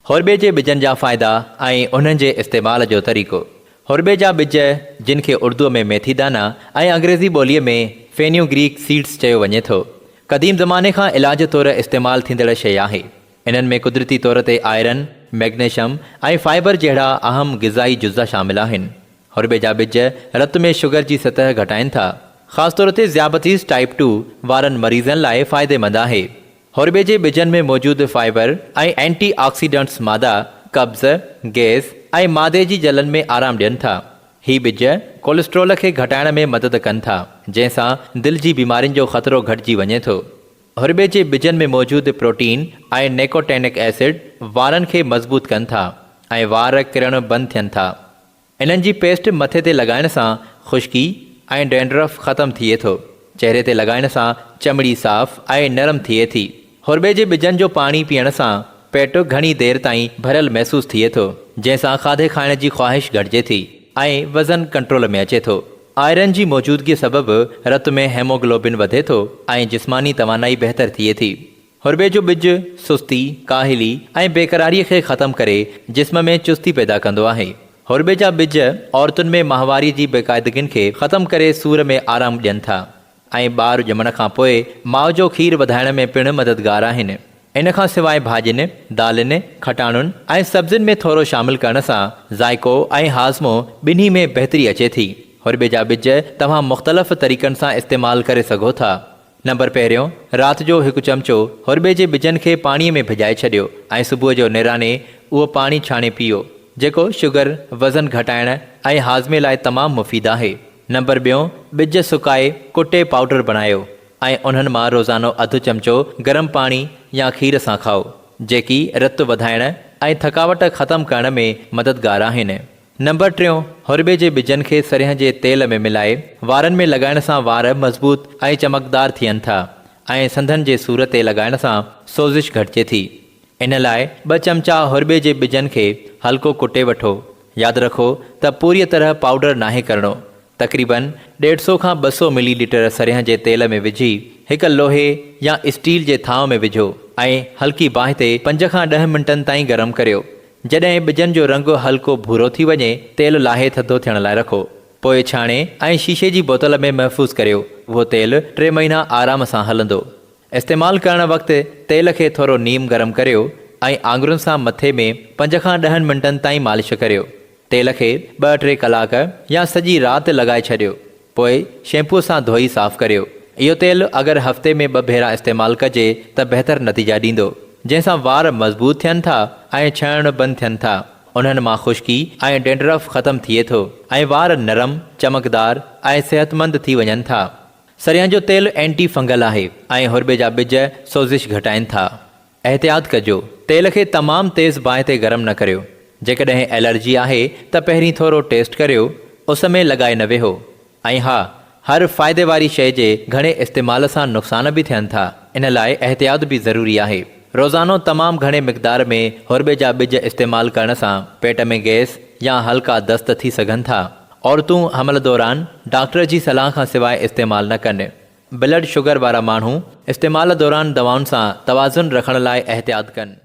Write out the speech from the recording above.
हुरबे जे ॿिजनि जा फ़ाइदा ऐं उन्हनि जे इस्तेमाल जो तरीक़ो। हुरबे जा ॿिज, जिन खे उर्दूअ में मेथी दाना ऐं अंग्रेज़ी ॿोलीअ में फेन्यूग्रीक सीड्स चयो वञे थो, क़दीम ज़माने खां इलाज तौरु इस्तेमालु थींदड़ शइ आहे। इन्हनि में कुदरती तौर ते आयरन, मैग्नीशियम ऐं फाइबर जहिड़ा अहम ग़िज़ाई जुज़ा शामिल आहिनि। हुरबे जा ॿिज रत में शुगर जी सतह घटाइनि था, ख़ासि तौर ते ज़ियाबतीज़ टाइप 2 वारनि मरीज़नि लाइ फ़ाइदेमंद आहे। हुरबे जे ॿिजनि में मौजूदु फाइबर ऐं एंटी ऑक्सीडेंट्स मादा कब्ज़, गैस ऐं मादे जी जलन में आराम ॾियनि था। ही ॿिज कोलेस्ट्रोल खे घटाइण में मदद कनि था, जंहिंसां दिलि जी बीमारियुनि जो ख़तरो घटिजी वञे थो। हुरबे जे ॿिजनि में मौजूदु प्रोटीन ऐं निकोटिनिक एसिड वारनि खे मज़बूत कनि था ऐं वार किरणु बंदि थियनि था। इन्हनि जी पेस्ट मथे ते लॻाइण सां ख़ुश्की ऐं डैंड्रफ ख़तमु थिए थो। चहिरे ते लॻाइण सां चमड़ी साफ़ ऐं नरम थिए थी। हुरबे जे ॿिजनि जो पाणी पीअण सां पेटु घणी देरि ताईं भरियलु महसूसु थिए थो, जंहिंसां खाधे खाइण जी ख़्वाहिश घटिजे थी ऐं वज़न कंट्रोल में अचे थो। आयरन जी मौजूदगी सबबि रत में हेमोग्लोबिन वधे थो ऐं जिस्मानी तवानाई बहितर थिए थी। हुरबे जो ॿिज सुस्ती, काहिली ऐं बेक़रारीअ खे ख़तमु करे जिस्म में चुस्ती पैदा कंदो आहे। हुरबे जा ॿिज औरतुनि में माहवारी जी बेक़ाइदगियुनि खे ख़तमु करे सूर में आराम ॾियनि था ऐं ॿार ॼमण खां पोइ माउ जो खीरु वधाइण में पिणु मददगार आहिनि। इन खां सवाइ भाॼियुनि, दालुनि, खटाणुनि ऐं सब्ज़ियुनि में थोरो शामिल करण सां ज़ाइको ऐं हाज़मो ॿिन्ही में बहितरी अचे थी। हुरबे जा ॿिज तव्हां मुख़्तलिफ़ तरीक़नि सां इस्तेमालु करे सघो था। नंबर पहिरियों, राति जो हिकु चमचो हुरबे जे ॿिजनि खे पाणीअ में भिॼाए छॾियो ऐं सुबुह जो नेराने उहो पाणी छाणे पीओ, जेको शुगर, वज़न घटाइण ऐं हाज़मे लाइ तमामु मुफ़ीद आहे। नंबर ॿियों, ॿिज सुकाए कुटे पाउडर बणायो ऐं उन्हनि मां रोज़ानो अधु चमचो गरम पाणी या खीर सां खाओ, जेकी रतु वधाइण ऐं थकावट ख़तमु करण में मददगार आहिनि। नंबर टियों, हुरबे जे ॿिजनि खे सरिहं जे तेल में मिलाए वारनि में लॻाइण सां वार मज़बूत ऐं चमकदार थियनि था ऐं संदनि जे सूर ते लॻाइण सां सोज़िश घटिजे थी। इन लाइ 2 चमचा हुरबे जे ॿिजनि खे हल्को कुटे वठो। यादि रखो त पूरी तरह पाउडर नाहे करणो। तक़रीबन 150 खां 200 मिलीलीटर सरिहं जे तेल में विझी हिकु लोहे या स्टील जे थांव में विझो ऐं हल्की बाहि ते 5 खां 10 मिंटनि ताईं गरम करियो। जॾहिं ॿिजनि जो रंग हल्को भूरो थी वञे, तेल लाहे थधो थियण लाइ रखो। पोइ छाणे ऐं शीशे जी बोतल में महफ़ूज़ करियो। उहो तेल 3 महीना आराम सां हलंदो। इस्तेमालु करण वक़्तु तेल खे थोरो नीम गरम करियो ऐं आङुरुनि सां मथे में 5 खां 10 मिंटनि ताईं मालिश करियो। तेल खे 2-3 कलाक या सॼी राति लॻाए छॾियो, पोइ शैम्पूअ सां धोई साफ़ करियो। इहो तेल अगरि हफ़्ते में 2 भेरा इस्तेमालु कजे त बहितर नतीजा ॾींदो, जंहिंसां वार मज़बूत थियनि था ऐं छणणु बंदि थियनि था। उन्हनि मां ख़ुश्की ऐं डैंड्रफ ख़तमु थिए थो ऐं वार नरम, चमकदार ऐं सेहतमंद थी वञनि था। सरिहं जो तेल एंटी फंगल आहे ऐं हुरबे जा ॿिज सोज़िश घटाइनि था। एहतियात कजो, तेल खे तमामु तेज़ बाहि ते गरम न करियो। जेकॾहिं एलर्जी आहे त पहिरीं थोरो टेस्ट करियो, उस में लॻाए न वेहो। ऐं हा, हर फ़ाइदे वारी शइ जे घणे इस्तेमाल सां नुक़सान बि थियनि था, इन लाइ एहतियात बि ज़रूरी आहे। रोज़ानो तमामु घणे मिक़दार में हुरबे जा ॿिज इस्तेमालु करण सां पेट में गैस या हल्का दस्त थी सघनि था। औरतूं हमल दौरान डॉक्टर जी सलाह खां सवाइ इस्तेमालु न कनि। ब्लड शुगर वारा माण्हू इस्तेमाल दौरान दवाउनि सां तवाज़ुन रखण लाइ एहतियात कनि।